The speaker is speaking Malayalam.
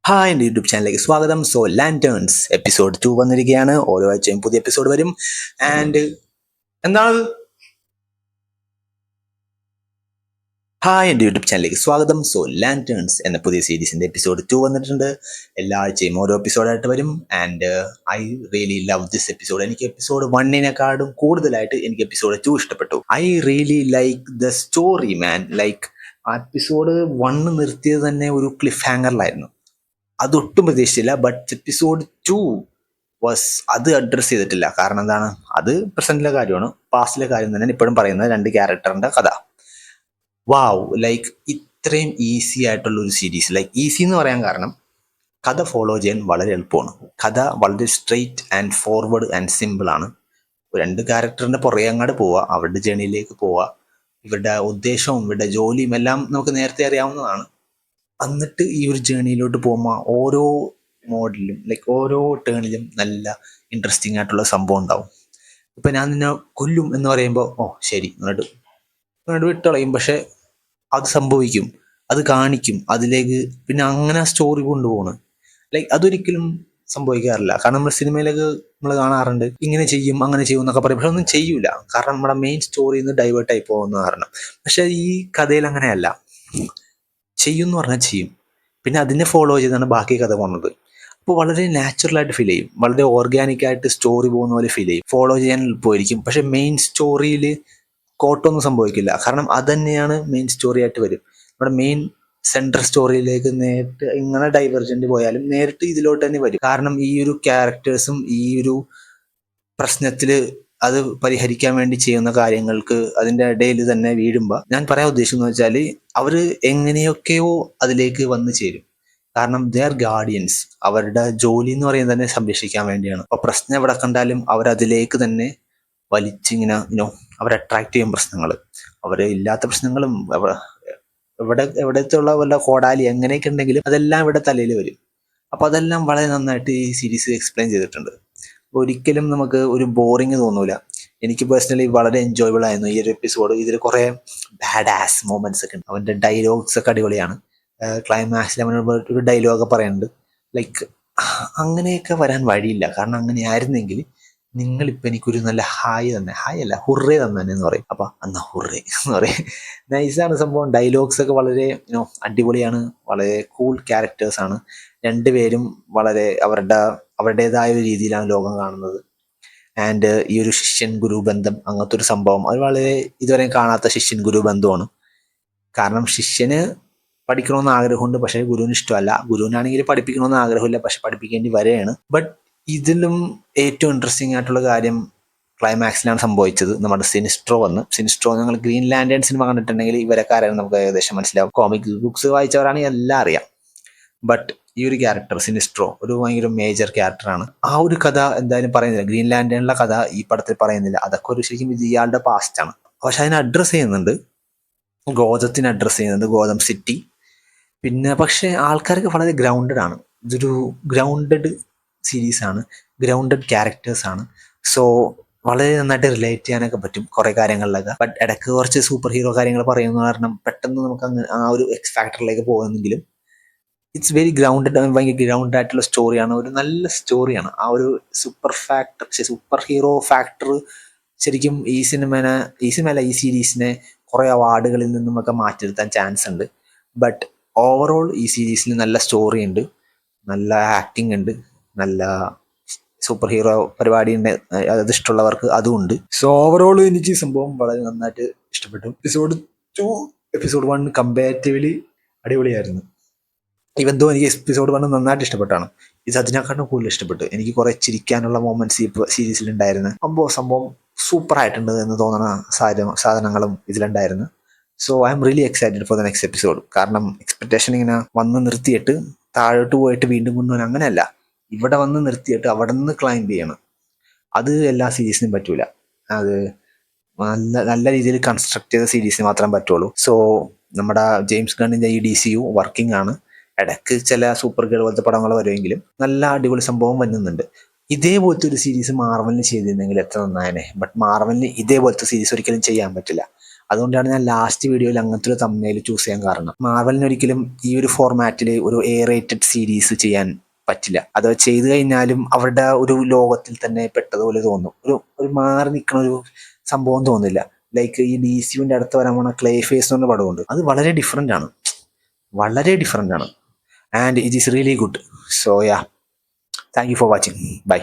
ഹായ് എൻ്റെ യൂട്യൂബ് ചാനലിലേക്ക് സ്വാഗതം. സോ ലാൻറ്റേൺസ് എപ്പിസോഡ് 2 വന്നിരിക്കുകയാണ്. ഓരോ ആഴ്ചയും പുതിയ എപ്പിസോഡ് വരും. ആൻഡ് എന്താണ് ഹായ് എൻ്റെ യൂട്യൂബ് ചാനലിലേക്ക് സ്വാഗതം. സോ ലാൻറ്റേൺസ് എന്ന പുതിയ സീരീസിൻ്റെ എപ്പിസോഡ് 2 വന്നിട്ടുണ്ട്. എല്ലാ ആഴ്ചയും ഓരോ എപ്പിസോഡായിട്ട് വരും. And I really love this episode. എനിക്ക് എപ്പിസോഡ് 1-നേക്കാളും കൂടുതലായിട്ട് എനിക്ക് എപ്പിസോഡ് 2 ഇഷ്ടപ്പെട്ടു. I really like the story man. Like ആ എപ്പിസോഡ് 1 നിർത്തിയത് തന്നെ ഒരു ക്ലിഫ് ഹാങ്ങറിലായിരുന്നു. അതൊട്ടും പ്രതീക്ഷിച്ചില്ല. ബട്ട് എപ്പിസോഡ് 2 വാസ് അത് അഡ്രസ്സ് ചെയ്തിട്ടില്ല. കാരണം എന്താണ്, അത് പ്രസന്റിലെ കാര്യമാണ്, പാസ്റ്റിലെ കാര്യം തന്നെ ഇപ്പോഴും പറയുന്നത്. രണ്ട് ക്യാരക്ടറിന്റെ കഥ. വാവ്, ലൈക്ക് ഇത്രയും ഈസി ആയിട്ടുള്ള ഒരു സീരീസ്. ലൈക്ക് ഈസി എന്ന് പറയാൻ കാരണം കഥ ഫോളോ ചെയ്യാൻ വളരെ എളുപ്പമാണ്. കഥ വളരെ straight and forward and simple ആണ്. രണ്ട് ക്യാരക്ടറിന്റെ പുറകെ അങ്ങോട്ട് പോവുക, അവരുടെ ജേണിയിലേക്ക് പോവുക. ഇവരുടെ ഉദ്ദേശവും ഇവരുടെ ജോലിയും എല്ലാം നമുക്ക് നേരത്തെ അറിയാവുന്നതാണ്. എന്നിട്ട് ഈ ഒരു ജേണിയിലോട്ട് പോകുമ്പോൾ ഓരോ മോഡലിലും ലൈക്ക് ഓരോ ടേണിലും നല്ല ഇൻട്രസ്റ്റിംഗ് ആയിട്ടുള്ള സംഭവം ഉണ്ടാവും. ഇപ്പം ഞാൻ നിന്നെ കൊല്ലും എന്ന് പറയുമ്പോൾ ശരി എന്നിട്ട് വിട്ടളയും. പക്ഷെ അത് സംഭവിക്കും, അത് കാണിക്കും, അതിലേക്ക് പിന്നെ അങ്ങനെ സ്റ്റോറി കൊണ്ടുപോകണ്. ലൈക്ക് അതൊരിക്കലും സംഭവിക്കാറില്ല. കാരണം നമ്മൾ സിനിമയിലൊക്കെ നമ്മൾ കാണാറുണ്ട്, ഇങ്ങനെ ചെയ്യും അങ്ങനെ ചെയ്യും എന്നൊക്കെ പറയും. പക്ഷെ ഒന്നും ചെയ്യൂല, കാരണം നമ്മുടെ മെയിൻ സ്റ്റോറിയിൽ നിന്ന് ഡൈവേർട്ട് ആയി പോകുന്ന കാരണം. പക്ഷെ ഈ കഥയിൽ അങ്ങനെയല്ല. ചെയ്യും എന്ന് പറഞ്ഞാൽ ചെയ്യും, പിന്നെ അതിനെ ഫോളോ ചെയ്താണ് ബാക്കി കഥ പോകുന്നത്. അപ്പോൾ വളരെ നാച്ചുറലായിട്ട് ഫീൽ ചെയ്യും, വളരെ ഓർഗാനിക്കായിട്ട് സ്റ്റോറി പോകുന്ന പോലെ ഫീൽ ചെയ്യും. ഫോളോ ചെയ്യാൻ എളുപ്പമായിരിക്കും. പക്ഷെ മെയിൻ സ്റ്റോറിയിൽ കോട്ടൊന്നും സംഭവിക്കില്ല, കാരണം അത് തന്നെയാണ് മെയിൻ സ്റ്റോറി ആയിട്ട് വരും. നമ്മുടെ മെയിൻ സെൻട്രൽ സ്റ്റോറിയിലേക്ക് നേരിട്ട് ഇങ്ങനെ ഡൈവർജന്റ് പോയാലും നേരിട്ട് ഇതിലോട്ട് തന്നെ വരും. കാരണം ഈ ഒരു ക്യാരക്ടേഴ്സും ഈ ഒരു പ്രശ്നത്തിൽ അത് പരിഹരിക്കാൻ വേണ്ടി ചെയ്യുന്ന കാര്യങ്ങൾക്ക് അതിൻ്റെ ഇടയിൽ തന്നെ വീഴുമ്പോൾ ഞാൻ പറയാൻ ഉദ്ദേശിക്കുന്നത് വെച്ചാൽ അവർ എങ്ങനെയൊക്കെയോ അതിലേക്ക് വന്നു ചേരും. കാരണം ദേ ആർ ഗാർഡിയൻസ്. അവരുടെ ജോലി എന്ന് പറയുന്നത് തന്നെ സംരക്ഷിക്കാൻ വേണ്ടിയാണ്. അപ്പോൾ പ്രശ്നം എവിടെ കണ്ടാലും അവരതിലേക്ക് തന്നെ വലിച്ചിങ്ങനെ അവർ അട്രാക്ട് ചെയ്യും പ്രശ്നങ്ങൾ. അവർ ഇല്ലാത്ത പ്രശ്നങ്ങളും എവിടത്തുള്ള വല്ല കോടാലി എങ്ങനെയൊക്കെ ഉണ്ടെങ്കിലും അതെല്ലാം ഇവിടെ തലയിൽ വരും. അപ്പോൾ അതെല്ലാം വളരെ നന്നായിട്ട് ഈ സീരീസ് എക്സ്പ്ലെയിൻ ചെയ്തിട്ടുണ്ട്. ഒരിക്കലും നമുക്ക് ഒരു ബോറിങ് തോന്നൂല. എനിക്ക് പേഴ്സണലി വളരെ എൻജോയബിൾ ആയിരുന്നു ഈ ഒരു എപ്പിസോഡ്. ഇതിൽ കുറേ ബാഡ് ആസ് മൊമെന്റ്സ് ഒക്കെ ഉണ്ട്. അവൻ്റെ ഡയലോഗ്സ് ഒക്കെ അടിപൊളിയാണ്. ക്ലൈമാക്സിൽ അവൻ ഒരു ഡയലോഗ് പറയുന്നുണ്ട്, ലൈക്ക് അങ്ങനെയൊക്കെ വരാൻ വഴിയില്ല. കാരണം അങ്ങനെ ആയിരുന്നെങ്കിൽ നിങ്ങളിപ്പോൾ എനിക്കൊരു നല്ല ഹായ് തന്നെ, ഹായ് അല്ല ഹുറേ തന്നെ എന്ന് പറയും. അപ്പം എന്നാ ഹുറേ എന്ന് പറയും. നൈസാണ് സംഭവം. ഡയലോഗ്സ് ഒക്കെ വളരെ അടിപൊളിയാണ്. വളരെ കൂൾ ക്യാരക്ടേഴ്സാണ് രണ്ടുപേരും. വളരെ അവരുടേതായ ഒരു രീതിയിലാണ് ലോകം കാണുന്നത്. ആൻഡ് ഈ ഒരു ശിഷ്യൻ ഗുരു ബന്ധം അങ്ങനത്തെ ഒരു സംഭവം അത് വളരെ ഇതുവരെ കാണാത്ത ശിഷ്യൻ ഗുരു ബന്ധമാണ്. കാരണം ശിഷ്യന് പഠിക്കണമെന്ന് ആഗ്രഹമുണ്ട്, പക്ഷേ ഗുരുവിന് ഇഷ്ടമല്ല. ഗുരുവിനാണെങ്കിൽ പഠിപ്പിക്കണമെന്ന് ആഗ്രഹമില്ല, പക്ഷെ പഠിപ്പിക്കേണ്ടി വരെയാണ്. ബട്ട് ഇതിലും ഏറ്റവും ഇൻട്രസ്റ്റിംഗ് ആയിട്ടുള്ള കാര്യം ക്ലൈമാക്സിലാണ് സംഭവിച്ചത്. നമ്മുടെ സിനിസ്ട്രോ നിങ്ങൾ ഗ്രീൻ ലാൻഡേൺ സിനിമ കണ്ടിട്ടുണ്ടെങ്കിൽ ഇവരൊക്കെ ആരാണ് നമുക്ക് ഏകദേശം മനസ്സിലാവും. കോമിക് ബുക്സ് വായിച്ചവരാണെങ്കിൽ എല്ലാം അറിയാം. ബട്ട് ഈ ഒരു ക്യാരക്ടർ സിനിസ്ട്രോ ഒരു ഭയങ്കര മേജർ ക്യാരക്ടറാണ്. ആ ഒരു കഥ എന്തായാലും പറയുന്നില്ല, ഗ്രീൻ ലാൻഡേണിലെ കഥ ഈ പടത്തിൽ പറയുന്നില്ല. അതൊക്കെ ഒരു ശരിക്കും ഇത് ഇയാളുടെ പാസ്റ്റാണ്. പക്ഷെ അതിനെ അഡ്രസ്സ് ചെയ്യുന്നുണ്ട്, ഗോതത്തിനെ അഡ്രസ്സ് ചെയ്യുന്നുണ്ട്, ഗോതം സിറ്റി. പിന്നെ പക്ഷേ ആൾക്കാർക്ക് വളരെ ഗ്രൗണ്ടഡ് ആണ്. ഇതൊരു ഗ്രൗണ്ടഡ് സീരീസാണ്, ഗ്രൗണ്ടഡ് ക്യാരക്ടേഴ്സാണ്. സോ വളരെ നന്നായിട്ട് റിലേറ്റ് ചെയ്യാനൊക്കെ പറ്റും കുറേ കാര്യങ്ങളിലൊക്കെ. ബട്ട് ഇടയ്ക്ക് കുറച്ച് സൂപ്പർ ഹീറോ കാര്യങ്ങൾ പറയുന്ന കാരണം പെട്ടെന്ന് നമുക്ക് അങ്ങ് ആ ഒരു എക്സ് ഫാക്ടറിലേക്ക് പോകുന്നെങ്കിലും ഇറ്റ്സ് വെരി ഗ്രൗണ്ടഡ്. ഭയങ്കര ഗ്രൗണ്ടഡ് ആയിട്ടുള്ള സ്റ്റോറിയാണ്, ഒരു നല്ല സ്റ്റോറിയാണ്. ആ ഒരു സൂപ്പർ ഹീറോ ഫാക്ടർ ശരിക്കും ഈ സിനിമയല്ല ഈ സീരീസിനെ കുറേ അവാർഡുകളിൽ നിന്നുമൊക്കെ മാറ്റിയെടുത്താൻ ചാൻസ് ഉണ്ട്. ബട്ട് ഓവറോൾ ഈ സീരീസിൽ നല്ല സ്റ്റോറി ഉണ്ട്, നല്ല ആക്ടിങ് ഉണ്ട്, നല്ല സൂപ്പർ ഹീറോ പരിപാടി ഉണ്ട്. അത് ഇഷ്ടമുള്ളവർക്ക് അതും ഉണ്ട്. സോ ഓവറോൾ എനിക്ക് ഈ സംഭവം വളരെ നന്നായിട്ട് ഇഷ്ടപ്പെട്ടു. എപ്പിസോഡ് 1 കമ്പാരിറ്റീവ്ലി അടിപൊളിയായിരുന്നു. ഇവൻ തോ എനിക്ക് എപ്പിസോഡ് 1 നന്നായിട്ട് ഇഷ്ടപ്പെട്ടാണ്. ഇത് അതിനെക്കാട്ടും കൂടുതൽ ഇഷ്ടപ്പെട്ടു. എനിക്ക് കുറേ ചിരിക്കാനുള്ള മൊമെന്റ്സ് ഈ സീരീസിലുണ്ടായിരുന്നു. സംഭവം സൂപ്പർ ആയിട്ടുണ്ട് എന്ന് തോന്നുന്ന സാധനങ്ങളും ഇതിലുണ്ടായിരുന്നു. So I am really excited for the next episode. കാരണം എക്സ്പെക്ടേഷൻ ഇങ്ങനെ വന്ന് നിർത്തിയിട്ട് താഴോട്ട് പോയിട്ട് വീണ്ടും കൊണ്ടുപോകാൻ അങ്ങനെയല്ല, ഇവിടെ വന്ന് നിർത്തിയിട്ട് അവിടെ നിന്ന് ക്ലൈംബ് ചെയ്യണം. അത് എല്ലാ സീരീസിനും പറ്റൂല. അത് നല്ല നല്ല രീതിയിൽ കൺസ്ട്രക്ട് ചെയ്ത സീരീസിന് മാത്രമേ പറ്റുള്ളൂ. സോ നമ്മുടെ ജെയിംസ് ഗണ്ണിൻ്റെ ഈ DCU വർക്കിംഗ് ആണ്. ഇടയ്ക്ക് ചില സൂപ്പർ ഗേൾ പോലത്തെ പടങ്ങൾ വരുമെങ്കിലും നല്ല അടിപൊളി സംഭവം വരുന്നുണ്ട്. ഇതേപോലത്തെ ഒരു സീരീസ് മാർവലിന് ചെയ്തിരുന്നെങ്കിൽ എത്ര നന്നായനെ. ബട്ട് മാർവലിന് ഇതേപോലത്തെ സീരീസ് ഒരിക്കലും ചെയ്യാൻ പറ്റില്ല. അതുകൊണ്ടാണ് ഞാൻ ലാസ്റ്റ് വീഡിയോയിൽ അങ്ങനത്തെ ഒരു തമ്മിൽ ചൂസ് ചെയ്യാൻ കാരണം. മാർവലിന് ഒരിക്കലും ഈ ഒരു ഫോർമാറ്റിൽ ഒരു എ റേറ്റഡ് സീരീസ് ചെയ്യാൻ പറ്റില്ല. അത് ചെയ്തു കഴിഞ്ഞാലും അവരുടെ ഒരു ലോകത്തിൽ തന്നെ പെട്ടതുപോലെ തോന്നും. ഒരു മാറി നിൽക്കുന്ന ഒരു സംഭവം തോന്നില്ല. ലൈക്ക് ഈ DCയുടെ അടുത്ത് വരാൻ പോണ ക്ലേ ഫേസ് എന്ന് പറഞ്ഞ പടമുണ്ട്. അത് വളരെ ഡിഫറെൻ്റ് ആണ്, and it is really good. So yeah, thank you for watching. By.